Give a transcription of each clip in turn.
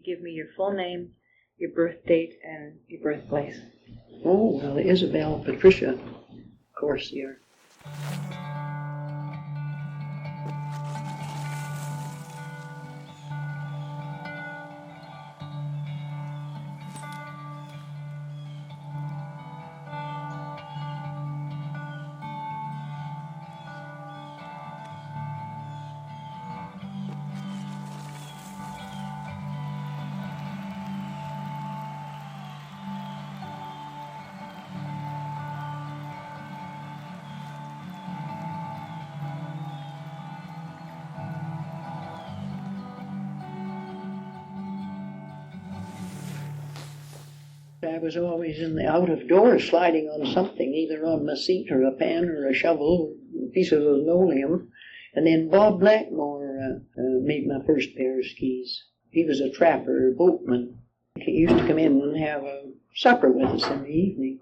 you give me your full name, your birth date, and your birthplace. Oh, well, Isabel Patricia Coursier. I was always in the out of doors sliding on something, either on my seat or a pan or a shovel, or a piece of linoleum. And then Bob Blackmore made my first pair of skis. He was a trapper, a boatman. He used to come in and have a supper with us in the evening.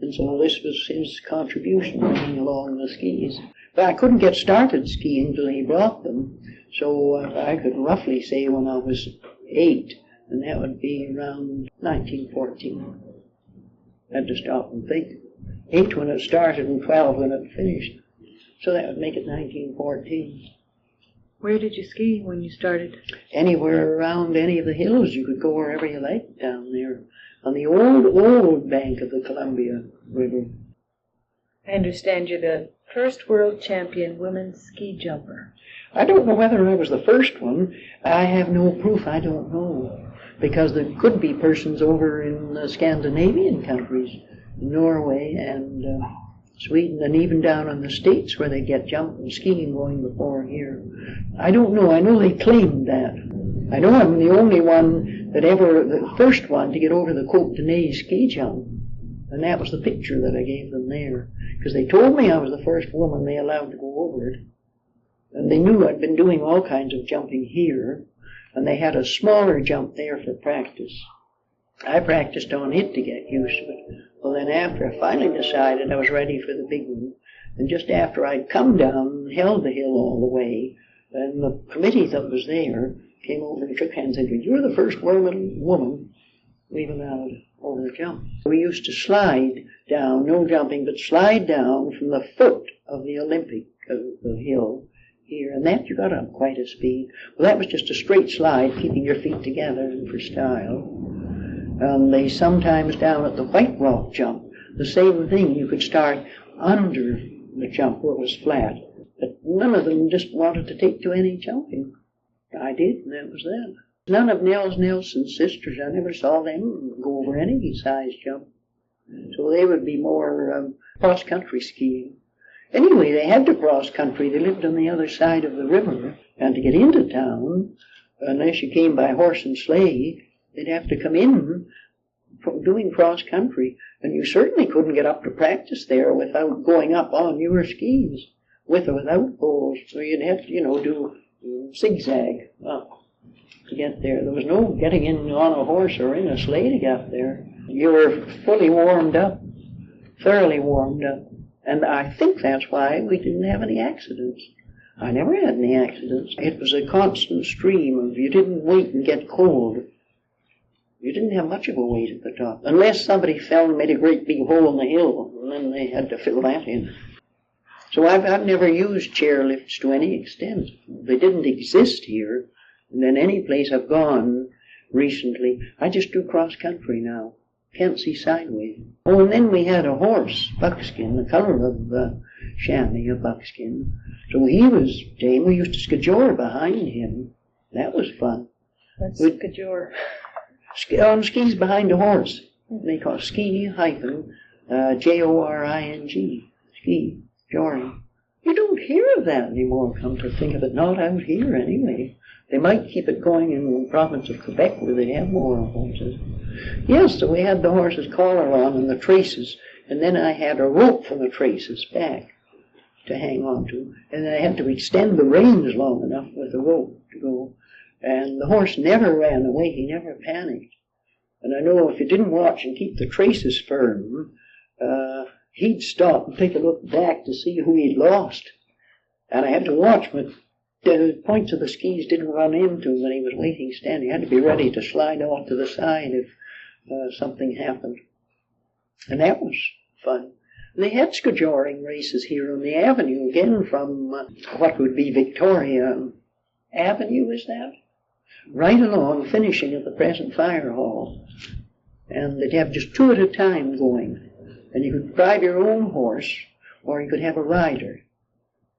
And so this was his contribution, bringing along the skis. But I couldn't get started skiing till he brought them. So I could roughly say when I was 8, and that would be around 1914. I had to stop and think. 8 when it started and 12 when it finished. So that would make it 1914. Where did you ski when you started? Anywhere around any of the hills. You could go wherever you liked down there. On the old bank of the Columbia River. I understand you're the first world champion women's ski jumper. I don't know whether I was the first one. I have no proof. I don't know. Because there could be persons over in the Scandinavian countries, Norway and Sweden, and even down in the States where they get jumping, skiing going before here. I don't know. I know they claimed that. I know I'm the only one that ever, the first one to get over the Côte de Nez ski jump. And that was the picture that I gave them there. Because they told me I was the first woman they allowed to go over it. And they knew I'd been doing all kinds of jumping here. And they had a smaller jump there for practice. I practiced on it to get used to it. Well, then after I finally decided I was ready for the big one, and just after I'd come down and held the hill all the way, and the committee that was there came over and shook hands and said, "You're the first woman we've allowed over the jump." We used to slide down, no jumping, but slide down from the foot of the Olympic, the hill here, and that you got up quite a speed. Well, that was just a straight slide, keeping your feet together and for style. They sometimes down at the White Rock jump, the same thing. You could start under the jump where it was flat, but none of them just wanted to take to any jumping. I did, and that was that. None of Nels Nelson's sisters, I never saw them go over any size jump. So they would be more cross-country skiing. Anyway, they had to cross country. They lived on the other side of the river, and to get into town, unless you came by horse and sleigh, they'd have to come in from doing cross country, and you certainly couldn't get up to practice there without going up on your skis, with or without poles. So you'd have to, do zigzag up to get there. There was no getting in on a horse or in a sleigh to get there. You were fully warmed up, thoroughly warmed up. And I think that's why we didn't have any accidents. I never had any accidents. It was a constant stream of, you didn't wait and get cold. You didn't have much of a wait at the top. Unless somebody fell and made a great big hole in the hill, and then they had to fill that in. So I've never used chairlifts to any extent. They didn't exist here. And then any place I've gone recently, I just do cross country now. Can't see sideways. Oh, and then we had a horse, buckskin, the color of chamois, of buckskin. So he was tame. We used to skijore behind him. That was fun. What's skijore? On skis behind a horse. They call it ski-joring. Ski, joring. You don't hear of that anymore, come to think of it. Not out here, anyway. They might keep it going in the province of Quebec where they have more horses. Yes, so we had the horse's collar on and the traces, and then I had a rope from the traces back to hang on to, and then I had to extend the reins long enough with the rope to go. And the horse never ran away, he never panicked. And I know if you didn't watch and keep the traces firm, he'd stop and take a look back to see who he'd lost. And I had to watch, but the points of the skis didn't run into him when he was waiting standing. He had to be ready to slide off to the side if something happened. And that was fun. They had skijoring races here on the avenue, again from what would be Victoria Avenue, is that? Right along, finishing at the present fire hall. And they'd have just 2 at a time going. And you could drive your own horse, or you could have a rider.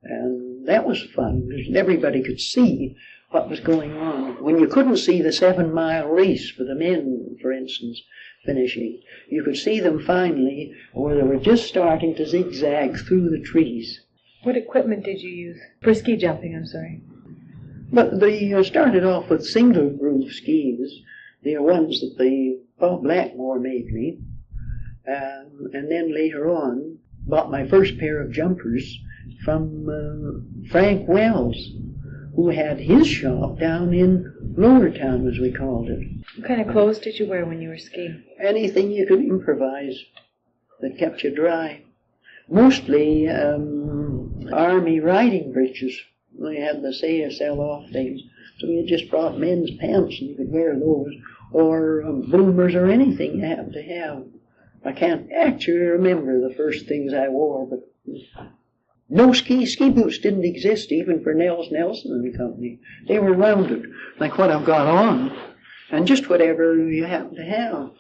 And that was fun, because everybody could see what was going on. When you couldn't see the 7-mile race for the men, for instance, finishing, you could see them finally, where they were just starting to zigzag through the trees. What equipment did you use? For ski jumping, I'm sorry. But they started off with single groove skis. They are ones that Bob Blackmore made me. And then later on, bought my first pair of jumpers from Frank Wells, who had his shop down in Lower Town, as we called it. What kind of clothes did you wear when you were skiing? Anything you could improvise that kept you dry. Mostly army riding breeches. They had the sell-off things, so you just brought men's pants and you could wear those, or bloomers or anything you happened to have. I can't actually remember the first things I wore, but no ski boots didn't exist even for Nels Nelson and Company. They were rounded, like what I've got on, and just whatever you happen to have.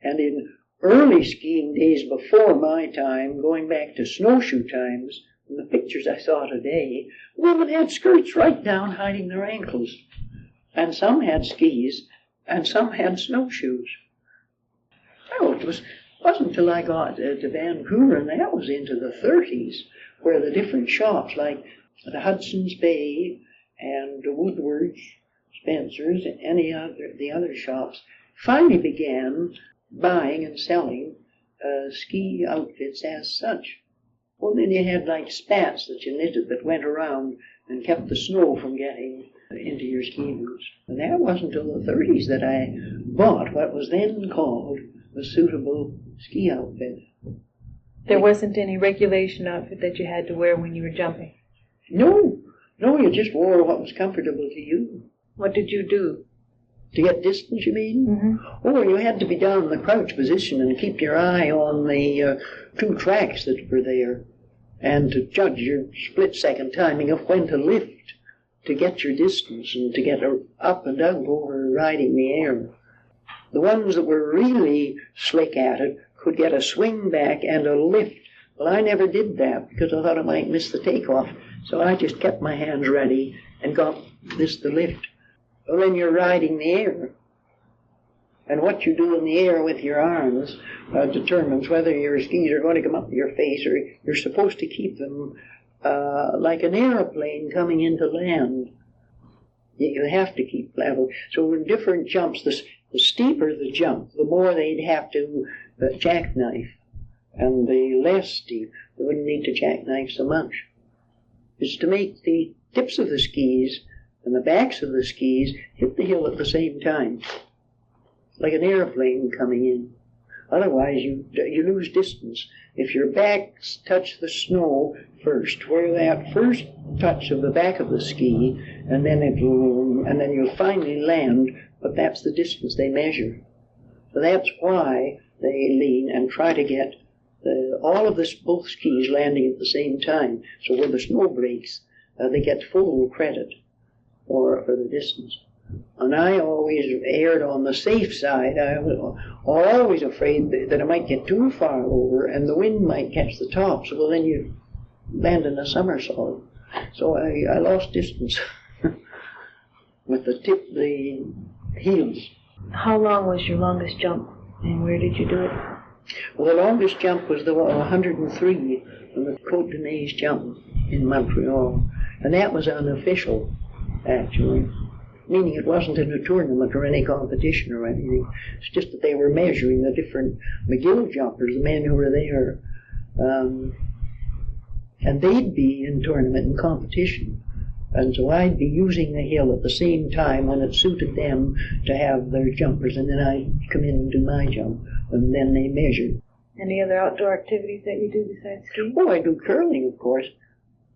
And in early skiing days before my time, going back to snowshoe times, in the pictures I saw today, women had skirts right down hiding their ankles. And some had skis, and some had snowshoes. Oh, it wasn't until I got to Vancouver, and that was into the 30s, where the different shops, like the Hudson's Bay and Woodward's, Spencer's, and the other shops, finally began buying and selling ski outfits as such. Well, then you had like spats that you knitted that went around and kept the snow from getting into your ski boots. And that wasn't until the 30s that I bought what was then called a suitable ski outfit. There wasn't any regulation outfit that you had to wear when you were jumping? No, you just wore what was comfortable to you. What did you do? To get distance, you mean? Mm-hmm. Oh, you had to be down in the crouch position and keep your eye on the 2 tracks that were there, and to judge your split-second timing of when to lift to get your distance and to get up and out over riding the air. The ones that were really slick at it could get a swing back and a lift. Well, I never did that because I thought I might miss the takeoff, so I just kept my hands ready and got the lift. Well, then you're riding the air. And what you do in the air with your arms determines whether your skis are going to come up to your face, or you're supposed to keep them like an airplane coming into land. You have to keep level. So in different jumps, the steeper the jump, the more they'd have to jackknife. And the less steep, they wouldn't need to jackknife so much. It's to make the tips of the skis and the backs of the skis hit the hill at the same time, like an airplane coming in. Otherwise, you lose distance. If your backs touch the snow first, where that first touch of the back of the ski, and then you'll finally land, but that's the distance they measure. So that's why they lean and try to get both skis landing at the same time. So when the snow breaks, they get full credit for the distance. And I always erred on the safe side. I was always afraid that I might get too far over and the wind might catch the top. So then you land in a somersault. So I lost distance with the heels. How long was your longest jump, and where did you do it? Well, the longest jump was the 103 on the Côte de Neige jump in Montreal. And that was unofficial, actually. Meaning it wasn't in a tournament or any competition or anything. It's just that they were measuring the different McGill jumpers, the men who were there. And they'd be in tournament and competition. And so I'd be using the hill at the same time when it suited them to have their jumpers, and then I'd come in and do my jump, and then they measured. Any other outdoor activities that you do besides skiing? Oh, I do curling, of course,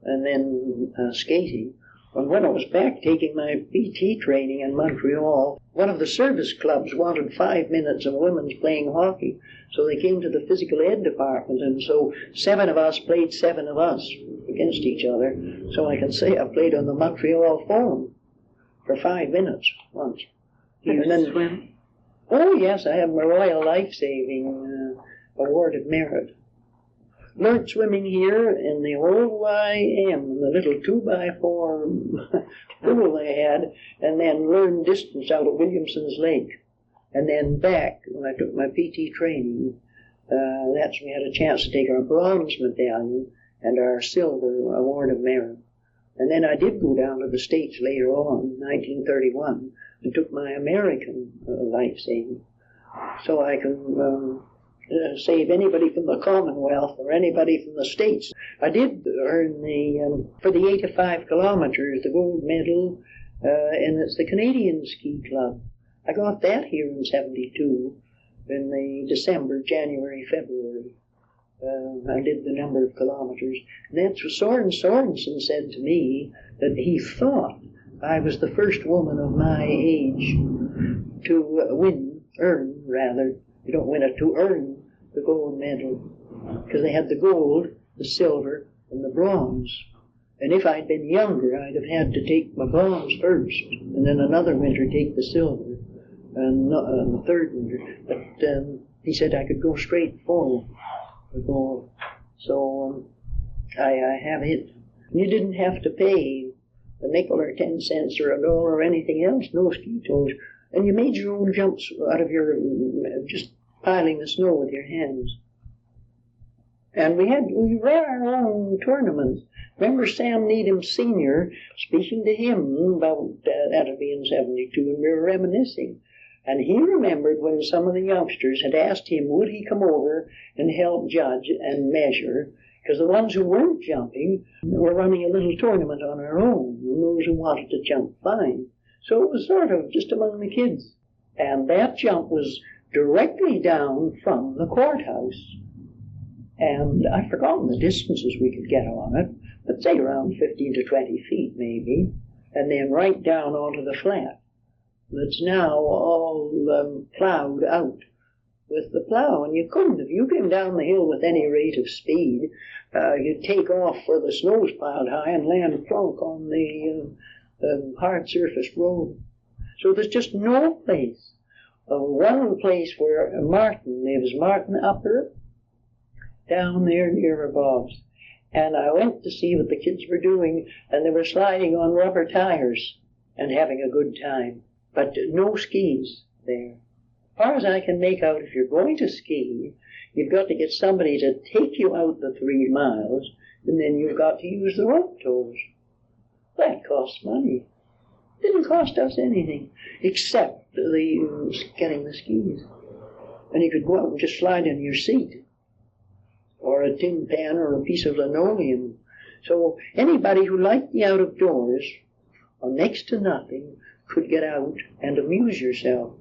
and then skating. And when I was back taking my PT training in Montreal, one of the service clubs wanted 5 minutes of women's playing hockey. So they came to the physical ed department, and so 7 of us played 7 of us against each other. So I can say I played on the Montreal Forum for 5 minutes once. And then swim? Oh, yes, I have my Royal Life-Saving Award of Merit. Learned swimming here in the old YM, the little 2x4 pool they had, and then learned distance out at Williamson's Lake. And then back, when I took my PT training, that's when we had a chance to take our bronze medallion and our silver award of merit. And then I did go down to the States later on, 1931, and took my American life-saving. So I can save anybody from the Commonwealth or anybody from the States. I did earn for the 85 kilometers, the gold medal, and it's the Canadian Ski Club. I got that here in 72, in the December, January, February. I did the number of kilometers. And that's what Sorensen said to me, that he thought I was the first woman of my age to earn, you don't win it, to earn the gold medal. Because they had the gold, the silver, and the bronze. And if I'd been younger, I'd have had to take my bronze first, and then another winter take the silver, and the third winter. But he said I could go straight for the gold. So I have it. You didn't have to pay a nickel or 10 cents or $1 or anything else, no ski toes. And you made your own jumps out of your, just piling the snow with your hands. And we ran our own tournaments. Remember Sam Needham Sr., speaking to him about that'll be in 72, and we were reminiscing. And he remembered when some of the youngsters had asked him, would he come over and help judge and measure, because the ones who weren't jumping were running a little tournament on our own, and those who wanted to jump fine. So it was sort of just among the kids. And that jump was directly down from the courthouse. And I've forgotten the distances we could get on it, but say around 15 to 20 feet maybe, and then right down onto the flat. That's now all plowed out with the plow, and you couldn't. If you came down the hill with any rate of speed, you'd take off where the snow's piled high and land plunk on the hard surface road. So there's just no place. One place where Martin lives, Martin Upper, down there near Bob's. And I went to see what the kids were doing, and they were sliding on rubber tires and having a good time. But no skis there. As far as I can make out, if you're going to ski, you've got to get somebody to take you out the 3 miles, and then you've got to use the rope tows. That costs money. It didn't cost us anything, except getting the skis. And you could go out and just slide in your seat, or a tin pan, or a piece of linoleum. So anybody who liked the out of doors, or next to nothing, could get out and amuse yourself.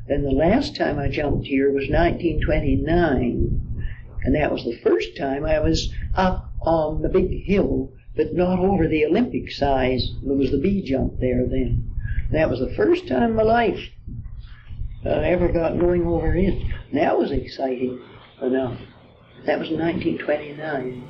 And the last time I jumped here was 1929, and that was the first time I was up on the big hill, but not over the Olympic size. There was the bee jump there then. That was the first time in my life I ever got going over it. And that was exciting enough. That was 1929.